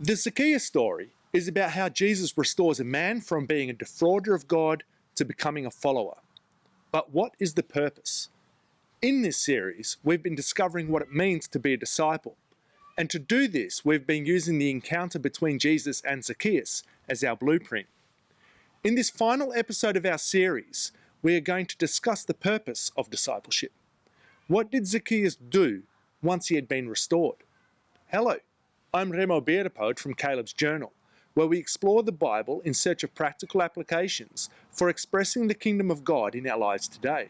The Zacchaeus story is about how Jesus restores a man from being a defrauder of God to becoming a follower. But what is the purpose? In this series, we've been discovering what it means to be a disciple. And to do this, we've been using the encounter between Jesus and Zacchaeus as our blueprint. In this final episode of our series, we are going to discuss the purpose of discipleship. What did Zacchaeus do once he had been restored? Hello, I'm Remo Bierdepoot from Caleb's Journal, where we explore the Bible in search of practical applications for expressing the kingdom of God in our lives today.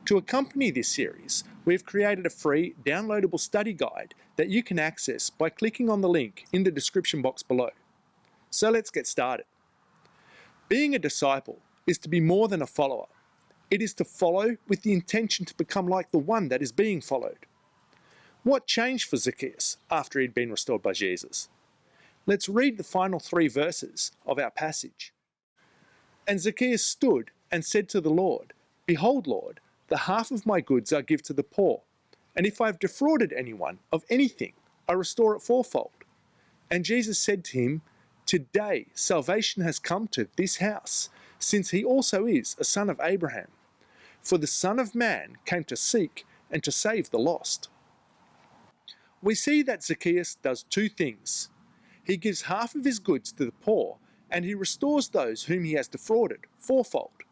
To accompany this series, we've created a free downloadable study guide that you can access by clicking on the link in the description box below. So let's get started. Being a disciple is to be more than a follower. It is to follow with the intention to become like the one that is being followed. What changed for Zacchaeus after he'd been restored by Jesus? Let's read the final 3 verses of our passage. And Zacchaeus stood and said to the Lord, "Behold, Lord, the half of my goods I give to the poor, and if I have defrauded anyone of anything, I restore it fourfold." And Jesus said to him, "Today salvation has come to this house, since he also is a son of Abraham. For the Son of Man came to seek and to save the lost." We see that Zacchaeus does 2 things. He gives half of his goods to the poor, and he restores those whom he has defrauded fourfold.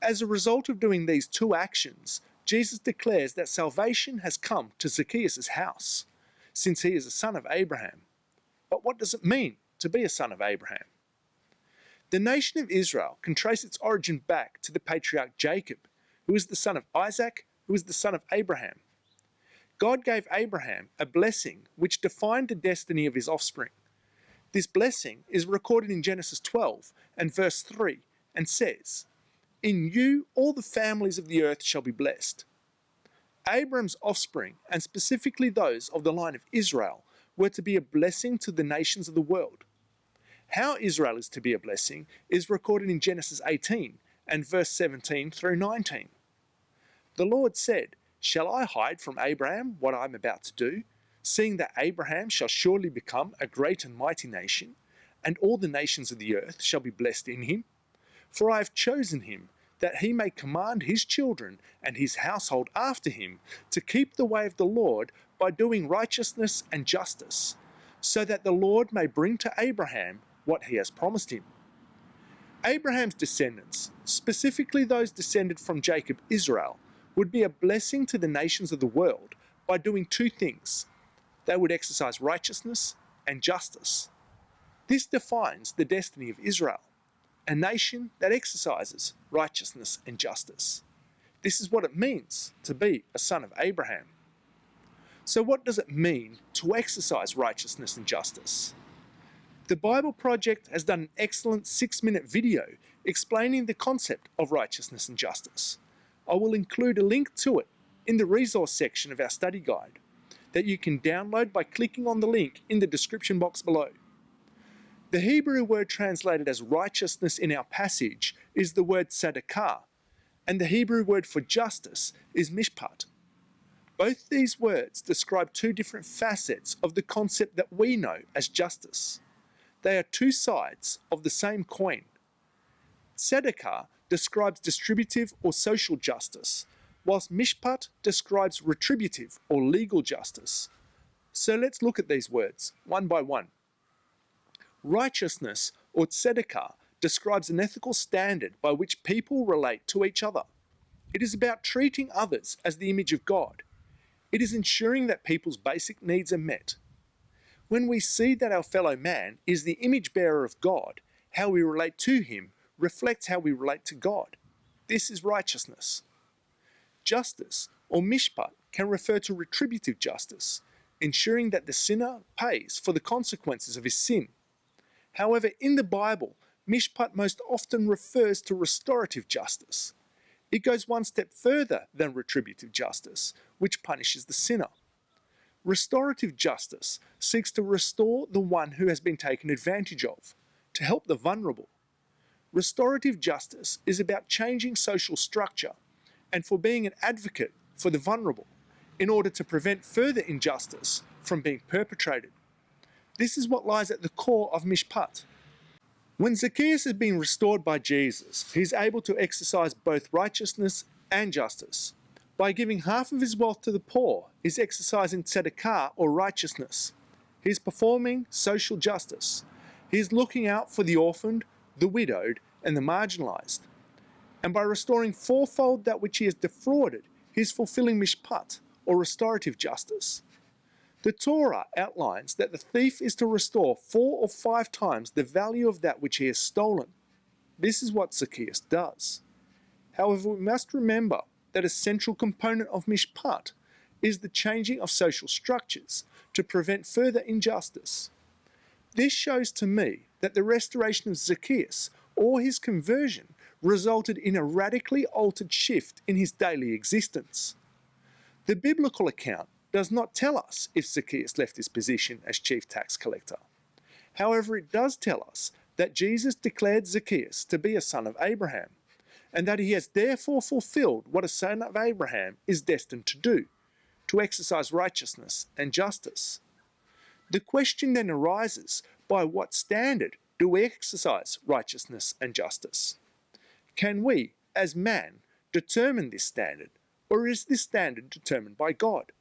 As a result of doing these 2 actions, Jesus declares that salvation has come to Zacchaeus' house, since he is a son of Abraham. But what does it mean to be a son of Abraham? The nation of Israel can trace its origin back to the patriarch Jacob, who is the son of Isaac, who is the son of Abraham. God gave Abraham a blessing which defined the destiny of his offspring. This blessing is recorded in Genesis 12 and verse 3 and says, "In you all the families of the earth shall be blessed." Abram's offspring, and specifically those of the line of Israel, were to be a blessing to the nations of the world. How Israel is to be a blessing is recorded in Genesis 18 and verse 17 through 19. The Lord said, "Shall I hide from Abraham what I am about to do, seeing that Abraham shall surely become a great and mighty nation, and all the nations of the earth shall be blessed in him? For I have chosen him, that he may command his children and his household after him to keep the way of the Lord by doing righteousness and justice, so that the Lord may bring to Abraham what he has promised him." Abraham's descendants, specifically those descended from Jacob, Israel, would be a blessing to the nations of the world by doing 2 things. They would exercise righteousness and justice. This defines the destiny of Israel, a nation that exercises righteousness and justice. This is what it means to be a son of Abraham. So what does it mean to exercise righteousness and justice? The Bible Project has done an excellent 6-minute video explaining the concept of righteousness and justice. I will include a link to it in the resource section of our study guide that you can download by clicking on the link in the description box below. The Hebrew word translated as righteousness in our passage is the word tzedakah, and the Hebrew word for justice is mishpat. Both these words describe 2 different facets of the concept that we know as justice. They are 2 sides of the same coin. Tzedakah describes distributive or social justice, whilst mishpat describes retributive or legal justice. So let's look at these words, one by one. Righteousness, or tzedakah, describes an ethical standard by which people relate to each other. It is about treating others as the image of God. It is ensuring that people's basic needs are met. When we see that our fellow man is the image bearer of God, how we relate to him reflects how we relate to God. This is righteousness. Justice, or mishpat, can refer to retributive justice, ensuring that the sinner pays for the consequences of his sin. However, in the Bible, mishpat most often refers to restorative justice. It goes one step further than retributive justice, which punishes the sinner. Restorative justice seeks to restore the one who has been taken advantage of, to help the vulnerable. Restorative justice is about changing social structure and for being an advocate for the vulnerable in order to prevent further injustice from being perpetrated. This is what lies at the core of mishpat. When Zacchaeus has been restored by Jesus, he is able to exercise both righteousness and justice. By giving half of his wealth to the poor, he is exercising tzedakah or righteousness. He is performing social justice. He is looking out for the orphaned, the widowed, and the marginalized. And by restoring fourfold that which he has defrauded, he is fulfilling mishpat, or restorative justice. The Torah outlines that the thief is to restore 4 or 5 times the value of that which he has stolen. This is what Zacchaeus does. However, we must remember that a central component of mishpat is the changing of social structures to prevent further injustice. This shows to me that the restoration of Zacchaeus, or his conversion, resulted in a radically altered shift in his daily existence. The biblical account does not tell us if Zacchaeus left his position as chief tax collector. However, it does tell us that Jesus declared Zacchaeus to be a son of Abraham, and that he has therefore fulfilled what a son of Abraham is destined to do, to exercise righteousness and justice. The question then arises, by what standard do we exercise righteousness and justice? Can we, as man, determine this standard, or is this standard determined by God?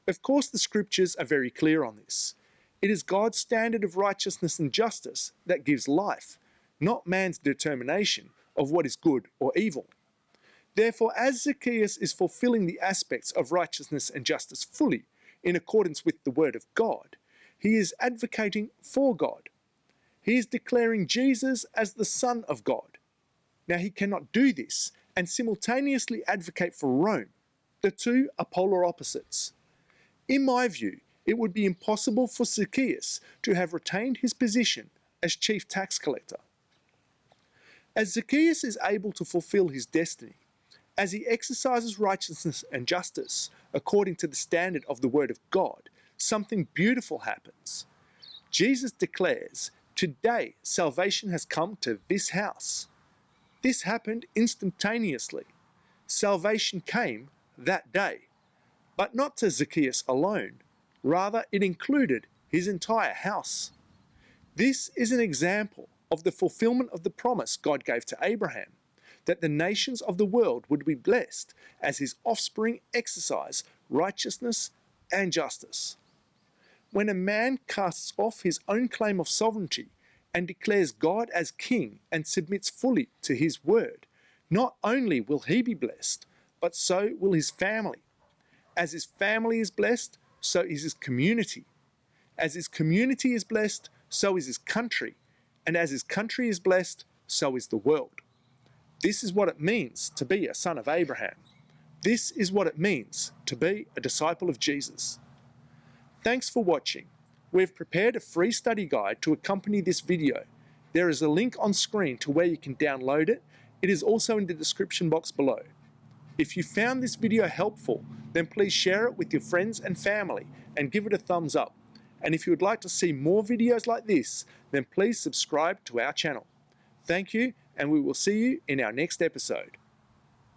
Of course, the scriptures are very clear on this. It is God's standard of righteousness and justice that gives life, not man's determination of what is good or evil. Therefore, as Zacchaeus is fulfilling the aspects of righteousness and justice fully, in accordance with the word of God, he is advocating for God. He is declaring Jesus as the Son of God. Now, he cannot do this and simultaneously advocate for Rome. The two are polar opposites. In my view, it would be impossible for Zacchaeus to have retained his position as chief tax collector. As Zacchaeus is able to fulfill his destiny, as he exercises righteousness and justice according to the standard of the Word of God, something beautiful happens. Jesus declares, "Today salvation has come to this house." This happened instantaneously. Salvation came that day. But not to Zacchaeus alone. Rather, it included his entire house. This is an example of the fulfillment of the promise God gave to Abraham, that the nations of the world would be blessed as his offspring exercise righteousness and justice. When a man casts off his own claim of sovereignty and declares God as king and submits fully to his word, not only will he be blessed, but so will his family. As his family is blessed, so is his community. As his community is blessed, so is his country. And as his country is blessed, so is the world. This is what it means to be a son of Abraham. This is what it means to be a disciple of Jesus. Thanks for watching. We've prepared a free study guide to accompany this video. There is a link on screen to where you can download it. It is also in the description box below. If you found this video helpful, then please share it with your friends and family and give it a thumbs up. And if you would like to see more videos like this, then please subscribe to our channel. Thank you, and we will see you in our next episode.